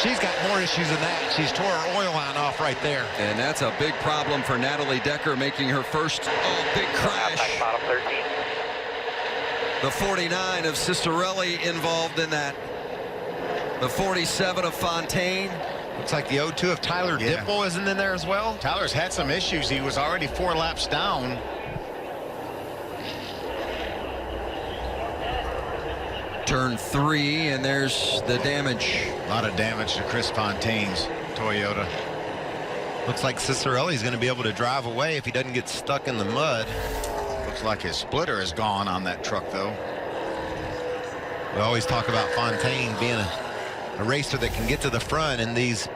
she's got more issues than that. She's tore her oil line off right there. And that's a big problem for Natalie Decker, making her first big crash. Bottom 13. The 49 of Cicerelli involved in that. The 47 of Fontaine. Looks like the 02 of Tyler Dipple isn't in there as well. Tyler's had some issues. He was already 4 laps down. Turn 3, and there's the damage. A lot of damage to Chris Fontaine's Toyota. Looks like Cicerelli's going to be able to drive away if he doesn't get stuck in the mud. Looks like his splitter is gone on that truck, though. We always talk about Fontaine being a racer that can get to the front in these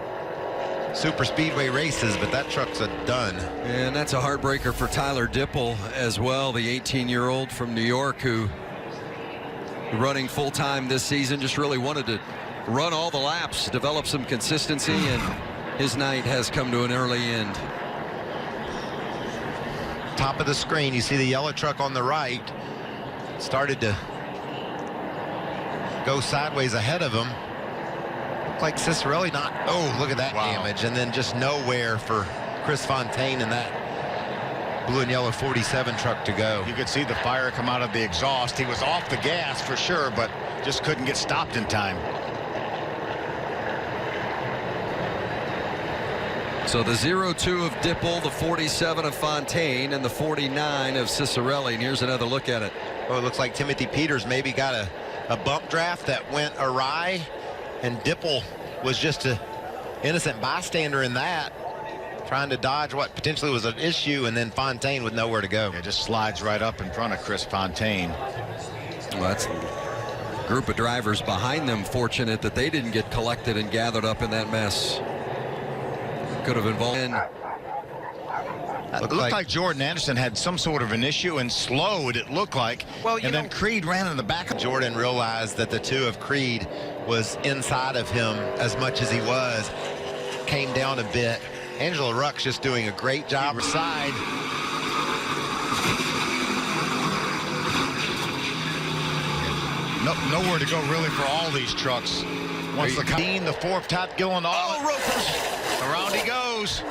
super speedway races, but that truck's a done. And that's a heartbreaker for Tyler Dipple as well, the 18-year-old from New York who, running full-time this season, just really wanted to run all the laps, develop some consistency, and his night has come to an early end. Top of the screen, you see the yellow truck on the right started to go sideways ahead of him. Looked like Cicerelli not, oh, look at that damage, and then just nowhere for Chris Fontaine and that blue and yellow 47 truck to go. You could see the fire come out of the exhaust. He was off the gas for sure, but just couldn't get stopped in time. So the 02 of Dipple, the 47 of Fontaine, and the 49 of Cicerelli. And here's another look at it. Oh, it looks like Timothy Peters maybe got a bump draft that went awry, and Dipple was just an innocent bystander in that, trying to dodge what potentially was an issue, and then Fontaine with nowhere to go. It just slides right up in front of Chris Fontaine. Well, that's a group of drivers behind them fortunate that they didn't get collected and gathered up in that mess. Could have involved. It looked like Jordan Anderson had some sort of an issue and slowed, it looked like. Well, and then Creed ran in the back. Jordan realized that the 2 of Creed was inside of him as much as he was, came down a bit. Angela Ruck's just doing a great job. Side. Nowhere to go really for all these trucks. Once the 4th top Gilliland. Oh, Roper's. Around he goes.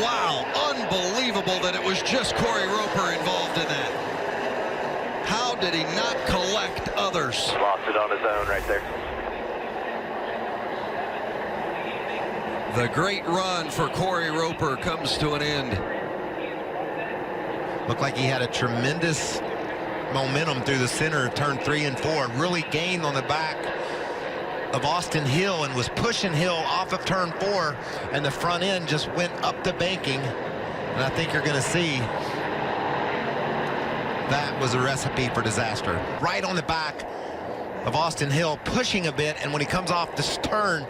Wow, unbelievable that it was just Corey Roper involved in that. How did he not collect others? Lost it on his own right there. The great run for Corey Roper comes to an end. Looked like he had a tremendous momentum through the center of turn 3 and 4. Really gained on the back of Austin Hill and was pushing Hill off of turn 4, and the front end just went up the banking. And I think you're going to see that was a recipe for disaster. Right on the back of Austin Hill, pushing a bit, and when he comes off this turn,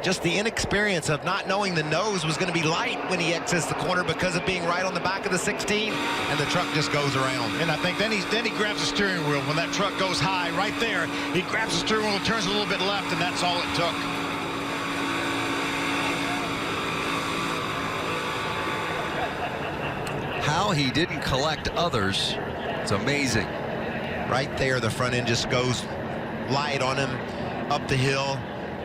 just the inexperience of not knowing the nose was going to be light when he exits the corner because of being right on the back of the 16, and the truck just goes around. And I think then he grabs the steering wheel when that truck goes high right there. He grabs the steering wheel, turns a little bit left, and that's all it took. How he didn't collect others, it's amazing. Right there, the front end just goes light on him, up the hill,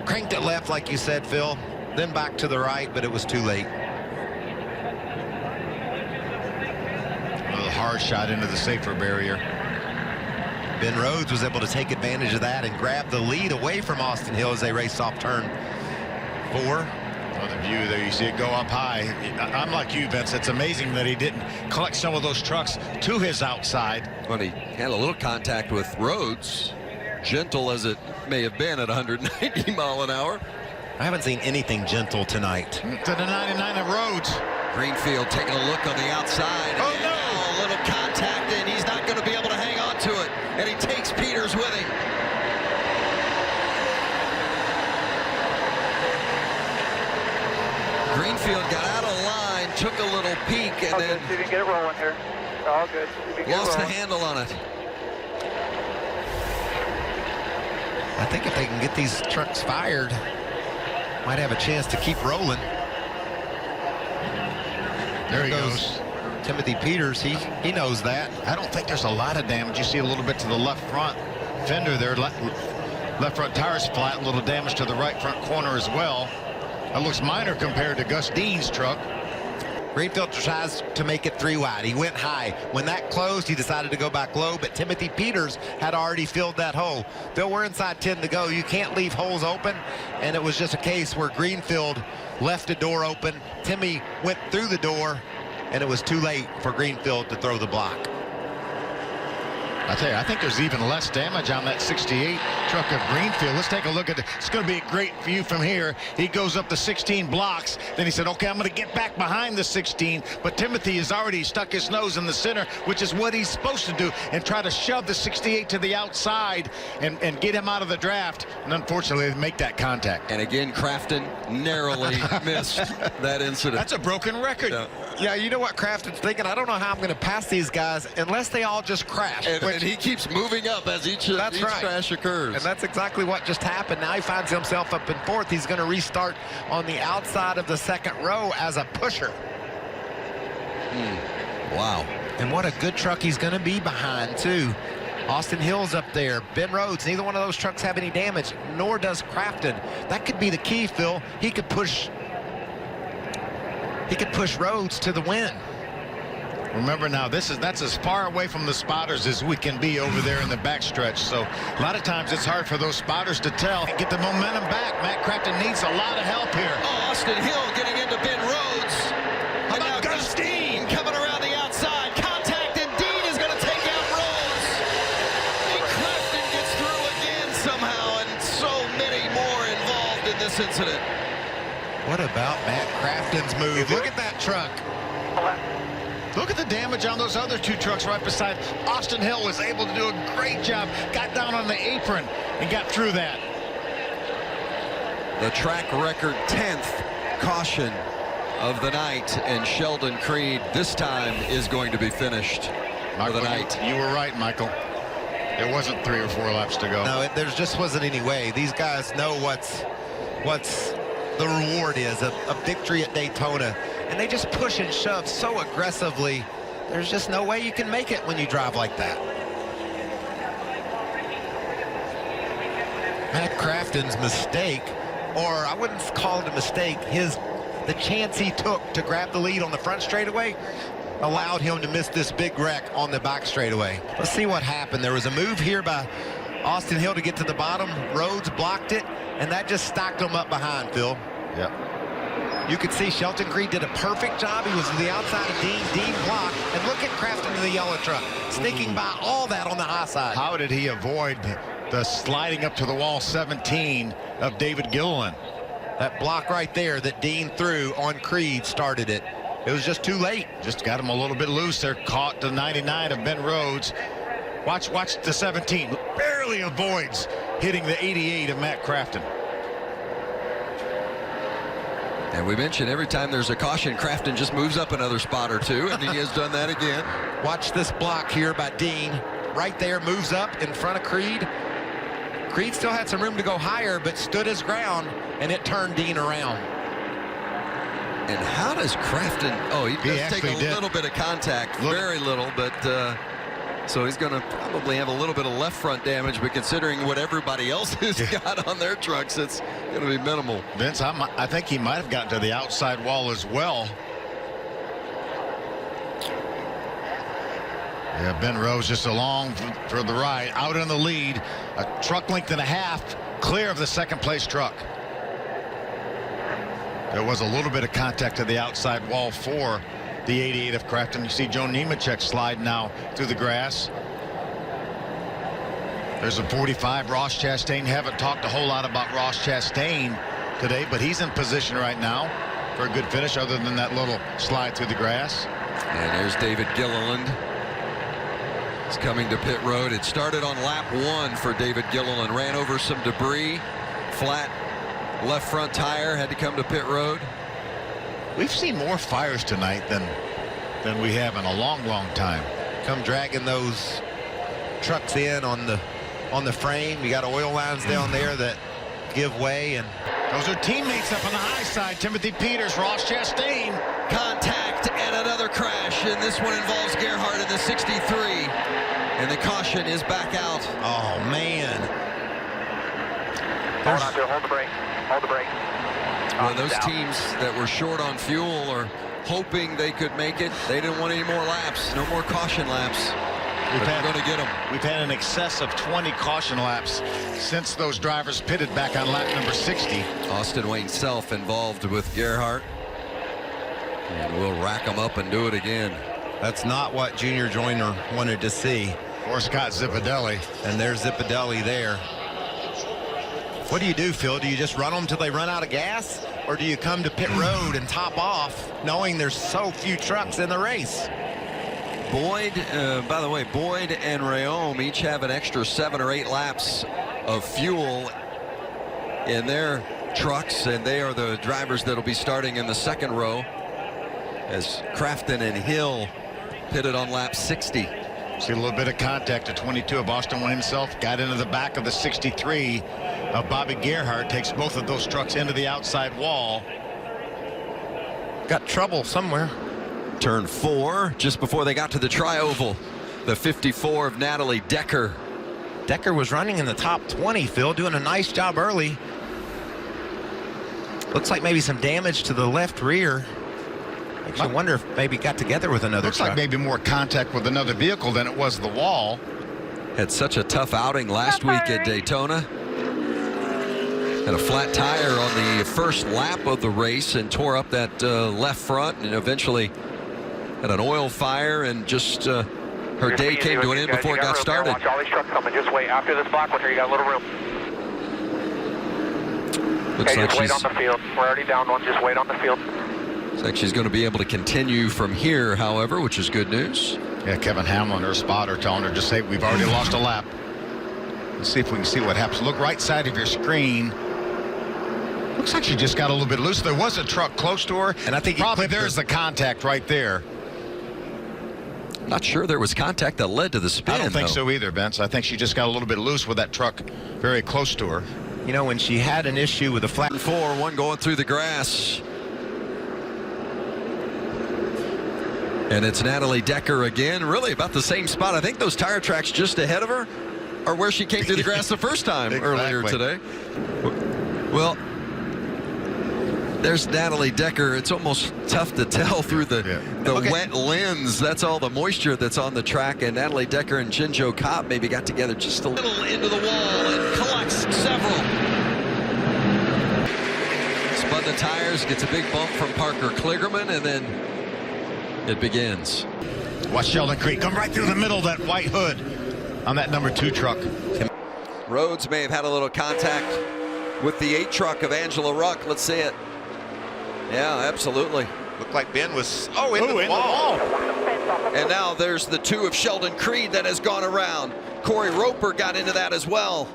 cranked it left like you said, Phil, then back to the right, but it was too late. A little hard shot into the safer barrier. Ben Rhodes was able to take advantage of that and grab the lead away from Austin Hill as they raced off turn 4. Another view there, you see it go up high. I'm like you, Vince. It's amazing that he didn't collect some of those trucks to his outside. But he had a little contact with Rhodes, gentle as it may have been at 190 mile an hour. I haven't seen anything gentle tonight. To the 99 of Rhodes. Greenfield taking a look on the outside. Oh, and no! A little contact, and he's not going to be able to hang on to it. And he takes Peters with him. Greenfield got out of line, took a little peek, and then See if you can get it rolling here. All good. lost the handle on it. I think if they can get these trucks fired, might have a chance to keep rolling. There he goes. Timothy Peters, he knows that. I don't think there's a lot of damage. You see a little bit to the left front fender there. Left front tire's flat, a little damage to the right front corner as well. That looks minor compared to Gus Dean's truck. Greenfield tries to make it 3 wide. He went high. When that closed, he decided to go back low, but Timothy Peters had already filled that hole. Bill, we're inside 10 to go. You can't leave holes open, and it was just a case where Greenfield left a door open. Timmy went through the door, and it was too late for Greenfield to throw the block. I tell you, I think there's even less damage on that 68 truck of Greenfield. Let's take a look at it. It's going to be a great view from here. He goes up the 16 blocks. Then he said, okay, I'm going to get back behind the 16. But Timothy has already stuck his nose in the center, which is what he's supposed to do, and try to shove the 68 to the outside and get him out of the draft. And unfortunately, they make that contact. And again, Crafton narrowly missed that incident. That's a broken record. Yeah, you know what Crafton's thinking? I don't know how I'm going to pass these guys unless they all just crash. And he keeps moving up as each crash occurs. And that's exactly what just happened. Now he finds himself up in 4th. He's going to restart on the outside of the 2nd row as a pusher. Wow. And what a good truck he's going to be behind, too. Austin Hill's up there. Ben Rhodes, neither one of those trucks have any damage, nor does Crafton. That could be the key, Phil. He could push Rhodes to the win. Remember now, that's as far away from the spotters as we can be over there in the backstretch. So a lot of times it's hard for those spotters to tell. Get the momentum back. Matt Crafton needs a lot of help here. Oh, Austin Hill getting into Ben Rhodes. How about Gus Dean coming around the outside? Contact, and Dean is going to take out Rhodes. And Crafton gets through again somehow, and so many more involved in this incident. What about Matt Crafton's move? Look at that truck. Look at the damage on those other 2 trucks right beside. Austin Hill was able to do a great job. Got down on the apron and got through that. The track record 10th caution of the night, and Sheldon Creed this time is going to be finished for the night. You were right, Michael. There wasn't 3 or 4 laps to go. No, there just wasn't any way. These guys know what's the reward is, a victory at Daytona. And they just push and shove so aggressively. There's just no way you can make it when you drive like that. Matt Crafton's mistake, or I wouldn't call it a mistake, the chance he took to grab the lead on the front straightaway allowed him to miss this big wreck on the back straightaway. Let's see what happened. There was a move here by Austin Hill to get to the bottom. Rhodes blocked it, and that just stacked him up behind, Phil. Yep. You could see Shelton Creed did a perfect job. He was to the outside of Dean. Dean blocked. And look at Crafton in the yellow truck, sneaking by all that on the high side. How did he avoid the sliding up to the wall 17 of David Gilliland? That block right there that Dean threw on Creed started it. It was just too late. Just got him a little bit loose there. Caught the 99 of Ben Rhodes. Watch the 17. Barely avoids hitting the 88 of Matt Crafton. And we mentioned every time there's a caution, Crafton just moves up another spot or 2, and he has done that again. Watch this block here by Dean. Right there, moves up in front of Creed. Creed still had some room to go higher, but stood his ground, and it turned Dean around. And how does Crafton... Oh, he does take a little bit of contact. Very little, but... So he's going to probably have a little bit of left front damage, but considering what everybody else has got on their trucks, it's going to be minimal. Vince, I think he might have gotten to the outside wall as well. Yeah, Ben Rhodes just along for the ride, out in the lead, a truck length and a half clear of the 2nd place truck. There was a little bit of contact to the outside wall for the 88 of Crafton. You see Joe Nemechek slide now through the grass. There's a 45, Ross Chastain. Haven't talked a whole lot about Ross Chastain today, but he's in position right now for a good finish other than that little slide through the grass. And there's David Gilliland. He's coming to pit road. It started on lap 1 for David Gilliland. Ran over some debris. Flat left front tire. Had to come to pit road. We've seen more fires tonight than we have in a long time. Come dragging those trucks in on the frame. You got oil lines down there that give way, and those are teammates up on the high side. Timothy Peters, Ross Chastain. Contact and another crash, and this one involves Gerhardt in the 63, and the caution is back out. Oh man, Hold on to it. Hold the brake. Hold the brake. Well, those teams that were short on fuel are hoping they could make it. They didn't want any more laps. No more caution laps. We're going to get them. We've had an excess of 20 caution laps since those drivers pitted back on lap number 60. Austin Wayne Self involved with Gerhardt. And we'll rack them up and do it again. That's not what Junior Joyner wanted to see. Or Scott Zipadelli. And there's Zipadelli there. What do you do, Phil? Do you just run them till they run out of gas? Or do you come to pit road and top off knowing there's so few trucks in the race? Boyd, by the way, Boyd and Rayom each have an extra 7 or 8 laps of fuel in their trucks, and they are the drivers that will be starting in the second row as Crafton and Hill pitted on lap 60. See a little bit of contact. The 22 of Austin Wayne himself got into the back of the 63 of Bobby Gerhardt, takes both of those trucks into the outside wall. Got trouble somewhere. Turn 4, just before they got to the tri-oval. The 54 of Natalie Decker. Decker was running in the top 20, Phil, doing a nice job early. Looks like maybe some damage to the left rear. Makes you wonder if maybe got together with another Looks truck. like maybe more contact with another vehicle than it was the wall. Had such a tough outing last week at Daytona. Had a flat tire on the first lap of the race and tore up that left front, and eventually had an oil fire, and just her day came to an end before it got started. Watch all these trucks coming. Just wait. After this block one here, you got a little room. Looks Okay, like just wait on the field. We're already down one. Just wait on the field. looks like she's going to be able to continue from here, however, which is good news. Yeah, Kevin Hamlin, her spotter, telling her, just say, we've already lost a lap. Let's see if we can see what happens. Look right side of your screen. Looks like she just got a little bit loose. There was a truck close to her, and I think probably there's the contact right there. Not sure there was contact that led to the spin. I don't think though. so either, Vince. I think she just got a little bit loose with that truck very close to her. You know, when she had an issue with the flat 4, one going through the grass. And it's Natalie Decker again, really about the same spot. I think those tire tracks just ahead of her are where she came through the grass the first time earlier today. Well, there's Natalie Decker. It's almost tough to tell through the wet lens. That's all the moisture that's on the track. And Natalie Decker and Jinjo Kopp maybe got together just a little into the wall and collects several. Spun the tires, gets a big bump from Parker Kligerman, and then it begins. Watch Sheldon Creed come right through the middle of that white hood on that number 2 truck. Rhodes may have had a little contact with the 8 truck of Angela Ruck. Let's see it. Yeah, absolutely. looked like Ben was in the wall. And now there's the 2 of Sheldon Creed that has gone around. Corey Roper got into that as well.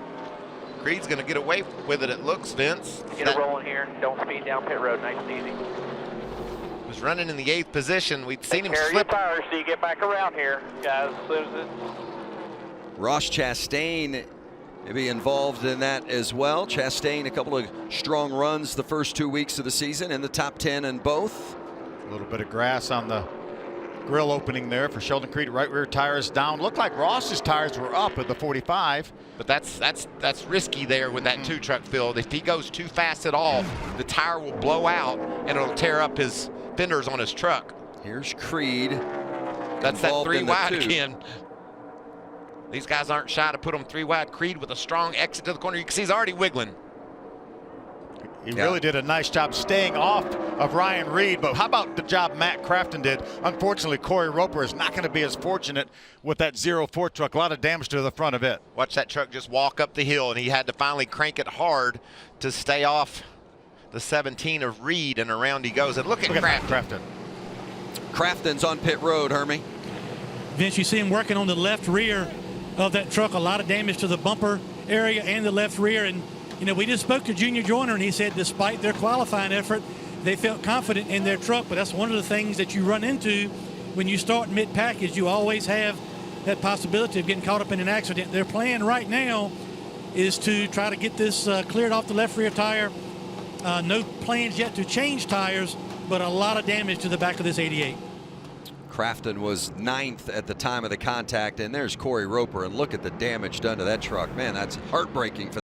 Creed's going to get away with it looks, Vince. Get it rolling here. Don't speed down pit road. Nice and easy. Was running in the 8th position. We'd seen him Carry your slip. tires so you get back around here, guys. As soon as Ross Chastain may be involved in that as well. Chastain, a couple of strong runs the first 2 weeks of the season in the top 10 in both. A little bit of grass on the grill opening there for Sheldon Creed. Right rear tires down. Looked like Ross's tires were up at the 45. But that's risky there with that 2 truck field. If he goes too fast at all, the tire will blow out and it'll tear up his fenders on his truck. Here's Creed. That's that 3 wide 2. again. These guys aren't shy to put them 3 wide. Creed with a strong exit to the corner. You can see he's already wiggling. He really did a nice job staying off of Ryan Reed, but how about the job Matt Crafton did? Unfortunately, Corey Roper is not going to be as fortunate with that 04 truck. A lot of damage to the front of it. Watch that truck just walk up the hill, and he had to finally crank it hard to stay off the 17 of Reed, and around he goes. And look at Crafton. Crafton's on pit road, Hermie. Vince, you see him working on the left rear of that truck. A lot of damage to the bumper area and the left rear. And you know, we just spoke to Junior Joyner, and he said despite their qualifying effort, they felt confident in their truck. But that's one of the things that you run into when you start mid-package. You always have that possibility of getting caught up in an accident. Their plan right now is to try to get this cleared off the left rear tire. No plans yet to change tires, but a lot of damage to the back of this 88. Crafton was 9th at the time of the contact, and there's Corey Roper, and look at the damage done to that truck. Man, that's heartbreaking for